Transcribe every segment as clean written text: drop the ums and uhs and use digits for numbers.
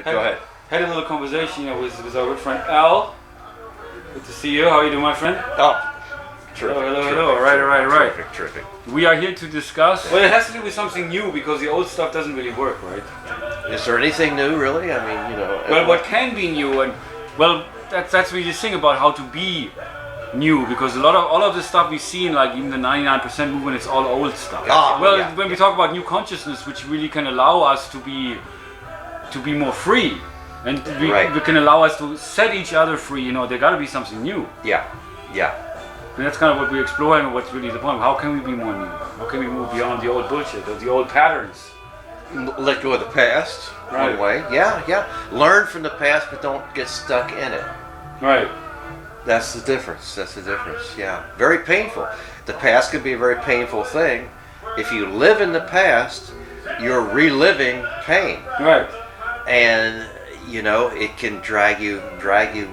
Go ahead. Had a little conversation, with our good friend Al. Good to see you. How are you doing, my friend? Oh, terrific. Hello. Right. Terrific. We are here to discuss. Well, it has to do with something new because the old stuff doesn't really work, right? Is there anything new, really? I mean, Well, what can be new, and that's really the thing about how to be new, because all of the stuff we see in, like, even the 99% movement, it's all old stuff. When we talk about new consciousness, which really can allow us to be more free, and we can allow us to set each other free. There got to be something new. Yeah. And that's kind of what we're exploring, and what's really the point. How can we be more new? How can we move beyond the old bullshit, or the old patterns? Let go of the past, one way. Yeah. Learn from the past, but don't get stuck in it. Right. That's the difference. Yeah. Very painful. The past can be a very painful thing. If you live in the past, you're reliving pain. Right. And it can drag you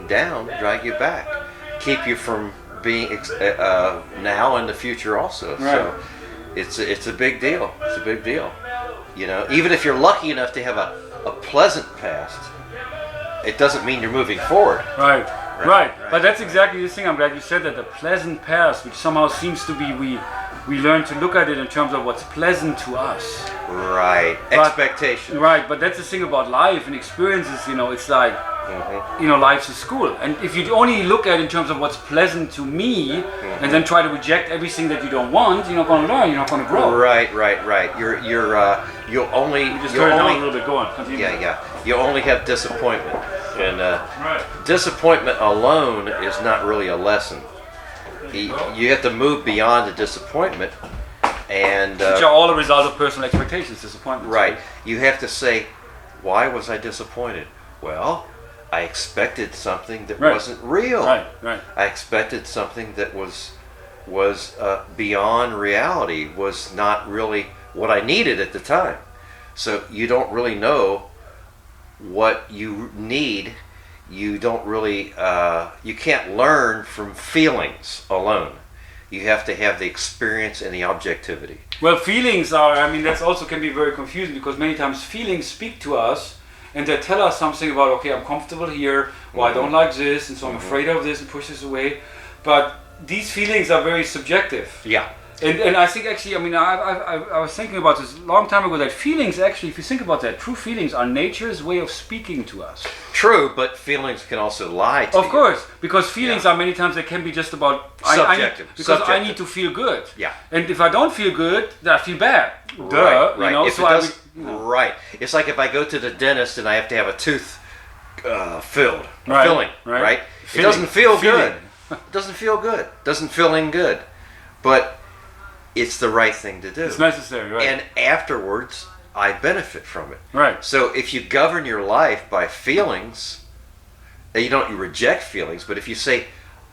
down, drag you back, keep you from being now and the future also. Right. So it's a big deal. Even if you're lucky enough to have a pleasant past, it doesn't mean you're moving forward. Right. But that's exactly the thing. I'm glad you said that. The pleasant past, which somehow seems to be, we learn to look at it in terms of what's pleasant to us. Right. Expectations. Right. But that's the thing about life and experiences. It's like, life's a school. And if you only look at it in terms of what's pleasant to me, and then try to reject everything that you don't want, you're not going to learn. You're not going to grow. Right. You'll only. Just turn it down a little bit. Go on. Continue. Yeah. You only have disappointment, and disappointment alone is not really a lesson. You have to move beyond the disappointment, and which are all a result of personal expectations, disappointments. Right. You have to say, why was I disappointed? Well, I expected something that wasn't real. Right. I expected something that was beyond reality, was not really what I needed at the time. So you don't really know what you need. You don't really, you can't learn from feelings alone. You have to have the experience and the objectivity. Well, feelings that's also can be very confusing, because many times feelings speak to us and they tell us something about, okay, I'm comfortable here, I don't like this, and so I'm afraid of this and push this away. But these feelings are very subjective. Yeah. And I think actually, I was thinking about this a long time ago, that feelings actually, if you think about that, true feelings are nature's way of speaking to us. True, but feelings can also lie to you. Of course, because feelings are many times, they can be just about subjective. I need to feel good. Yeah. And if I don't feel good, then I feel bad. Right. Right. It's like if I go to the dentist and I have to have a tooth filled, filling, right? It doesn't feel good. It doesn't feel good. Doesn't feel in good. But it's the right thing to do. It's necessary, right? And afterwards, I benefit from it. Right. So if you govern your life by feelings, you reject feelings, but if you say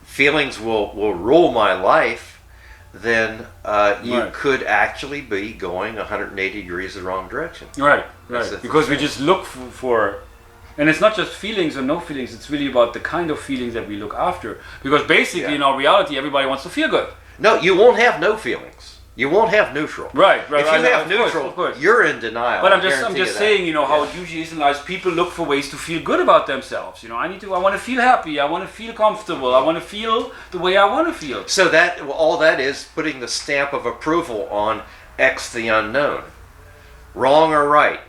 feelings will rule my life, then you could actually be going 180 degrees the wrong direction. Right. Because we just look for, and it's not just feelings or no feelings, it's really about the kind of feelings that we look after. Because basically, in our reality, everybody wants to feel good. No, you won't have no feelings. You won't have neutral. Right. If you have neutral, of course, you're in denial. But I'm just saying, how it usually is in life. People look for ways to feel good about themselves. I want to feel happy. I want to feel comfortable. I want to feel the way I want to feel. So all that is putting the stamp of approval on X the unknown. Wrong or right.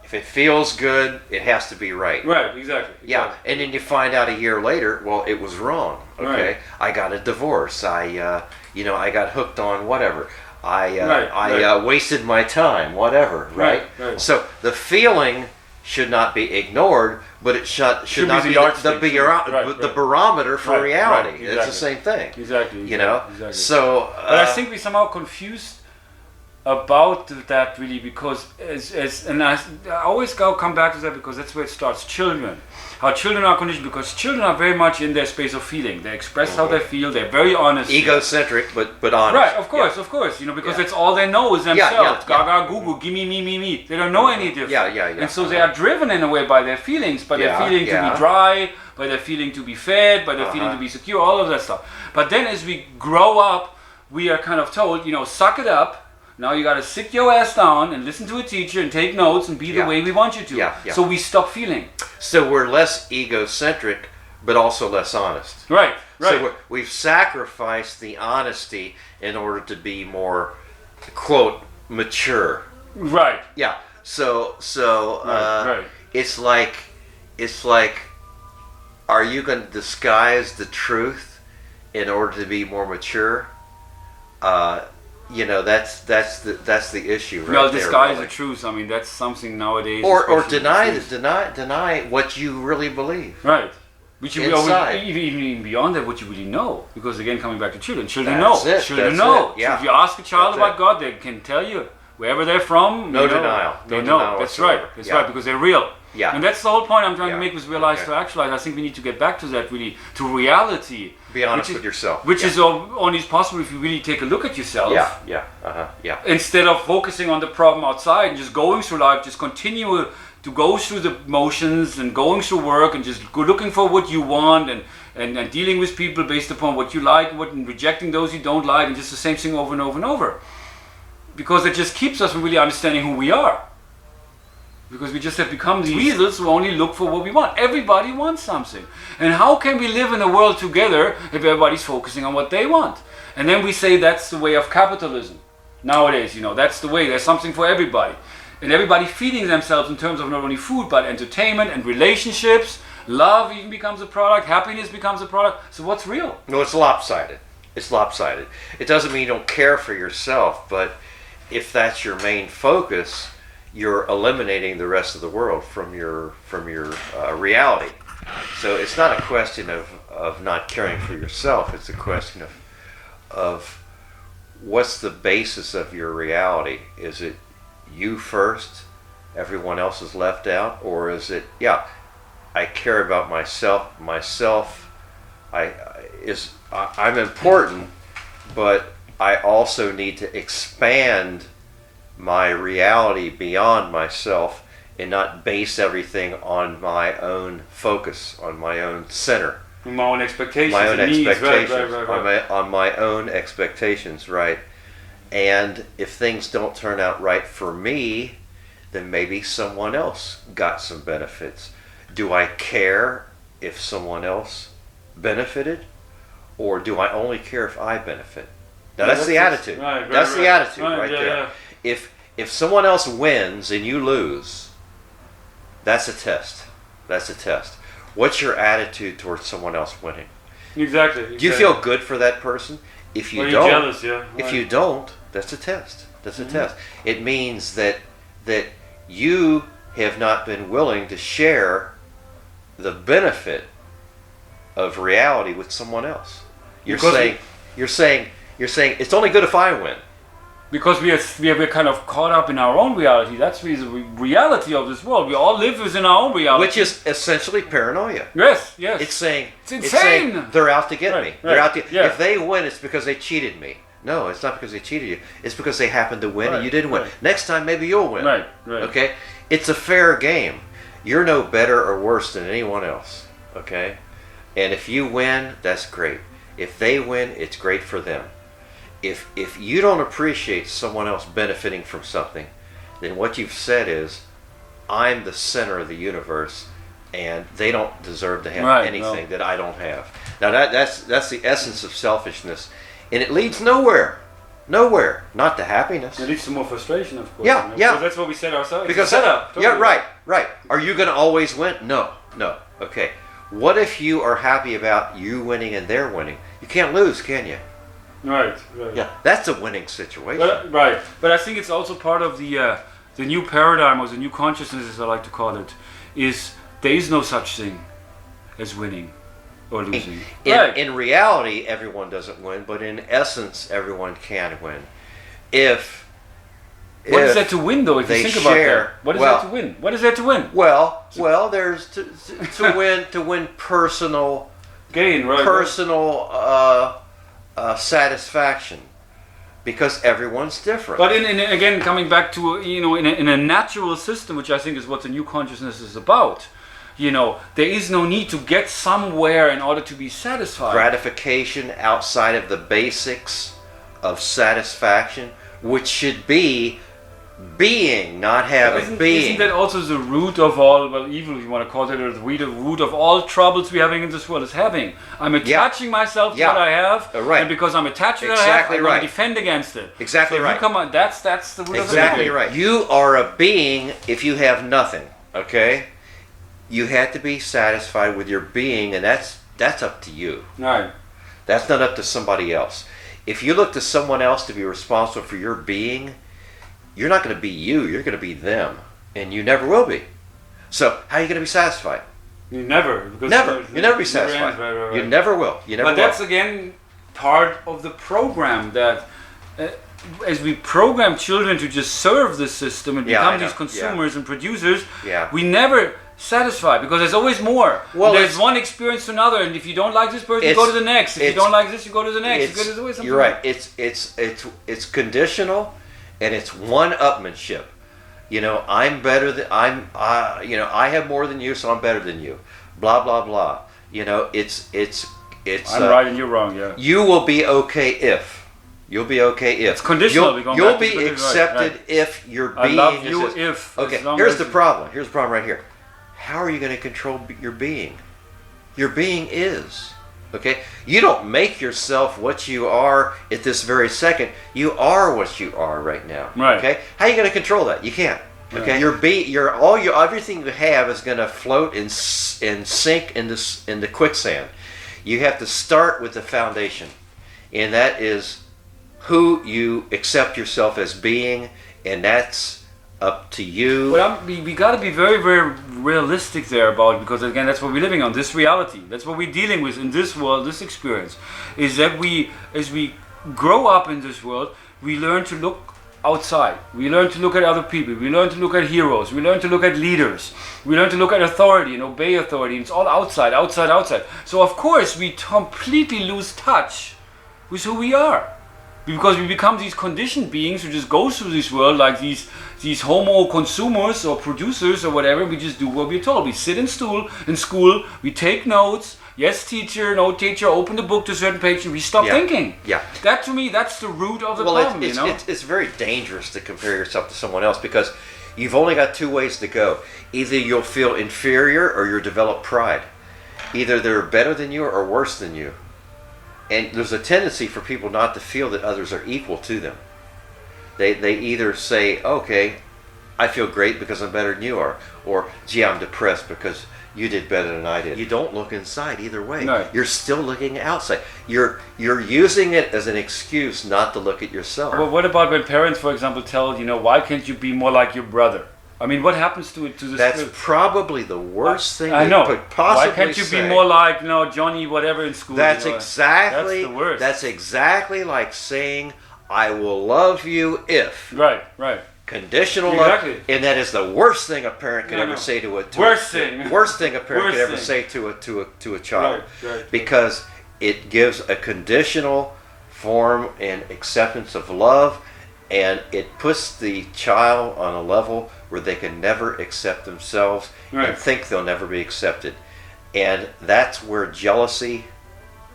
If it feels good, it has to be right. Right, exactly. Yeah, and then you find out a year later, well, it was wrong. Okay, right. I got a divorce. I got hooked on whatever. I wasted my time, whatever. Right. So the feeling should not be ignored, but it should not be the barometer for reality. Right, exactly. It's the same thing. Exactly. Exactly. So, but I think we somehow confused about that, really, because and I always come back to that, because that's where it starts. Children, how children are conditioned, because children are very much in their space of feeling. They express how they feel. They're very honest. Egocentric, but honest. Right, of course, because that's all they know is themselves. Gaga, goo goo, gimme, me. They don't know any different. Yeah. And so they are driven in a way by their feelings, by their feeling to be dry, by their feeling to be fed, by their feeling to be secure, all of that stuff. But then as we grow up, we are kind of told, suck it up. Now you got to sit your ass down and listen to a teacher and take notes and be the Yeah. way we want you to. Yeah, yeah. So we stop feeling. So we're less egocentric, but also less honest. Right, right. So we've sacrificed the honesty in order to be more, quote, mature. Right. Yeah. So Right. it's like, are you going to disguise the truth in order to be more mature? That's the issue right Well, there. disguise really. the truth. I mean, that's something nowadays. Or especially deny with truth. deny what you really believe. Right. Which you Inside. even beyond that, what you really know. Because again, coming back to children That's know. it, Children that's know. it, yeah. So if you ask a child That's about it. God, they can tell you wherever they're from. No you know, denial. They No know. denial That's whatsoever. right. That's Yeah. right. Because they're real. Yeah. And that's the whole point I'm trying Yeah. to make was realize Okay. to actualize. I think we need to get back to that really, to reality. Be honest which with yourself. Which Yeah. is only possible if you really take a look at yourself. Yeah. Instead of focusing on the problem outside and just going through life, just continue to go through the motions and going through work and just go looking for what you want and dealing with people based upon what you like and rejecting those you don't like and just the same thing over and over and over. Because it just keeps us from really understanding who we are. Because we just have become these weasels who only look for what we want. Everybody wants something. And how can we live in a world together if everybody's focusing on what they want? And then we say that's the way of capitalism. Nowadays, that's the way. There's something for everybody. And everybody feeding themselves in terms of not only food, but entertainment and relationships. Love even becomes a product. Happiness becomes a product. So what's real? No, it's lopsided. It's lopsided. It doesn't mean you don't care for yourself, but if that's your main focus, you're eliminating the rest of the world from your reality. So it's not a question of not caring for yourself. It's a question of what's the basis of your reality. Is it you first, everyone else is left out, or is it I care about myself. I'm important, but I also need to expand my reality beyond myself and not base everything on my own focus, on my own center. My own expectations. My own and needs. expectations. Right. On my own expectations, right? And if things don't turn out right for me, then maybe someone else got some benefits. Do I care if someone else benefited? Or do I only care if I benefit? Now that's the attitude. That's the attitude right there. Yeah. If someone else wins and you lose, that's a test. That's a test. What's your attitude towards someone else winning? Exactly. Do you feel good for that person? If you Or don't, you're jealous, yeah. if Right. you don't, that's a test. That's a test. It means that you have not been willing to share the benefit of reality with someone else. You're saying it's only good if I win. Because we're kind of caught up in our own reality. That's the reality of this world. We all live within our own reality. Which is essentially paranoia. Yes. It's saying It's insane. saying they're out to get me. Right, They're out to. yeah. If they win, it's because they cheated me. No, it's not because they cheated you. It's because they happened to win and Right, you didn't win. right. Next time, maybe you'll win. Right. Okay? It's a fair game. You're no better or worse than anyone else. Okay? And if you win, that's great. If they win, it's great for them. If you don't appreciate someone else benefiting from something, then what you've said is, I'm the center of the universe, and they don't deserve to have Right, anything that I don't have. Now that's the essence of selfishness, and it leads nowhere, not to happiness. It leads to more frustration, of course. Yeah, yeah. Because that's what we said ourselves. Because it's a setup. yeah, Totally. right. Are you going to always win? No. Okay. What if you are happy about you winning and they're winning? You can't lose, can you? Right. Yeah, that's a winning situation. But I think it's also part of the new paradigm or the new consciousness, as I like to call it, is there is no such thing as winning or losing. In reality, everyone doesn't win, but in essence, everyone can win. What is there to win, though? If you think about that, what is there to win? What is there to win? Well, there's to win personal Gain, right? Personal satisfaction, because everyone's different. But again, coming back to in a natural system, which I think is what the new consciousness is about. There is no need to get somewhere in order to be satisfied. Gratification outside of the basics of satisfaction which should be being, not having being. Isn't that also the root of all, well, evil, if you want to call it, or the root of all troubles we're having in this world is having. I'm attaching myself to what I have, right. and because I'm attached to what Exactly I have, I'm going to defend against it. Exactly so right. You come on, that's the root of Exactly the right. You are a being if you have nothing, okay? You have to be satisfied with your being, and that's up to you. Right. That's not up to somebody else. If you look to someone else to be responsible for your being, you're not going to be you, you're going to be them. And you never will be. So, how are you going to be satisfied? You never. Because Never. You'll never be satisfied. Right. You never will. You never but will. that's, again, part of the program that... as we program children to just serve the system and become these consumers and producers, we never satisfy because there's always more. Well, there's one experience to another, and if you don't like this person, you go to the next. If you don't like this, you go to the next. There's always something. You're right. It's conditional, and it's one-upmanship. You know, I'm better than I have more than you, so I'm better than you. Blah blah blah. You know, it's. I'm right and you're wrong. Yeah. You will be okay if. You'll be okay if. It's conditional. You'll be accepted if your being I love you is if. Okay, here's the problem. Here's the problem right here. How are you going to control your being? Your being is. Okay? You don't make yourself what you are at this very second. You are what you are right now. Right. Okay? How are you going to control that? You can't. Okay? Yeah. Everything you have is going to float and sink in the quicksand. You have to start with the foundation. And that is who you accept yourself as being, and that's up to you. Well, we got to be very, very realistic there about it, because again, that's what we're living on, this reality. That's what we're dealing with in this world, this experience. Is that as we grow up in this world, we learn to look outside. We learn to look at other people. We learn to look at heroes. We learn to look at leaders. We learn to look at authority and obey authority. It's all outside, outside, outside. So of course, we completely lose touch with who we are. Because we become these conditioned beings who just go through this world like these homo consumers or producers or whatever. We just do what we're told. We sit in school, we take notes. Yes, teacher, no teacher, open the book to a certain page and we stop thinking. Yeah. That to me, that's the root of the problem, you know? It's very dangerous to compare yourself to someone else because you've only got two ways to go. Either you'll feel inferior or you'll develop pride. Either they're better than you or worse than you. And there's a tendency for people not to feel that others are equal to them. They either say, okay, I feel great because I'm better than you are, or gee, I'm depressed because you did better than I did. You don't look inside either way. No. You're still looking outside. You're using it as an excuse not to look at yourself. Well, what about when parents, for example, tell, why can't you be more like your brother? I mean, what happens to this? That's probably the worst thing I know. Could possibly Why can't you say. be more like, Johnny, whatever in school? That's exactly. That's the worst. That's exactly like saying, "I will love you if." Right. Conditional Exactly. love, and that is the worst thing a parent could ever say to a worst thing a parent could ever say to a child, right. Because it gives a conditional form and acceptance of love, and it puts the child on a level where they can never accept themselves and think they'll never be accepted. And that's where jealousy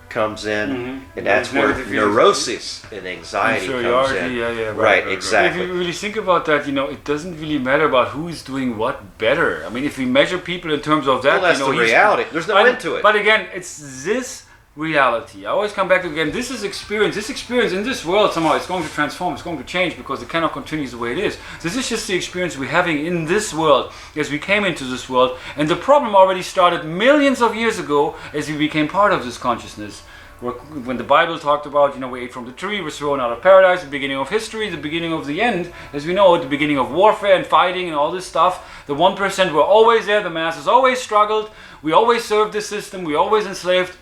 comes in, and that's where neurosis and anxiety comes in. Right, exactly. If you really think about that, it doesn't really matter about who is doing what better. I mean, if we measure people in terms of that, that's the reality. There's no end to it. But again, it's this reality. I always come back to again, this is experience. This experience in this world somehow it's going to transform, it's going to change because it cannot continue the way it is. This is just the experience we're having in this world as we came into this world, and the problem already started millions of years ago as we became part of this consciousness. When the Bible talked about, we ate from the tree, we're thrown out of paradise, the beginning of history, the beginning of the end, as we know, the beginning of warfare and fighting and all this stuff. The 1% were always there, the masses always struggled, we always served the system, we always enslaved.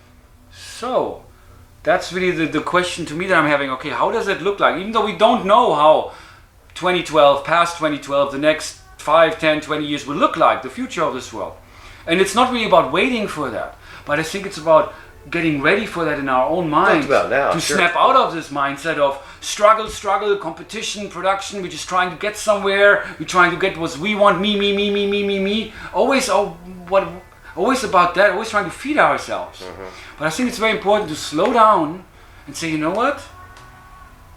So, that's really the question to me that I'm having. Okay, how does it look like? Even though we don't know how 2012, past 2012, the next 5, 10, 20 years will look like, the future of this world. And it's not really about waiting for that, but I think it's about getting ready for that in our own minds. To snap out of this mindset of struggle, competition, production. We're just trying to get somewhere. We're trying to get what we want. Me. Always about that. Always trying to feed ourselves. But I think it's very important to slow down and say, you know what?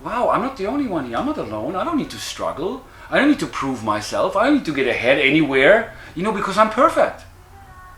wow, I'm not the only one here. I'm not alone. I don't need to struggle. I don't need to prove myself. I don't need to get ahead anywhere, because I'm perfect.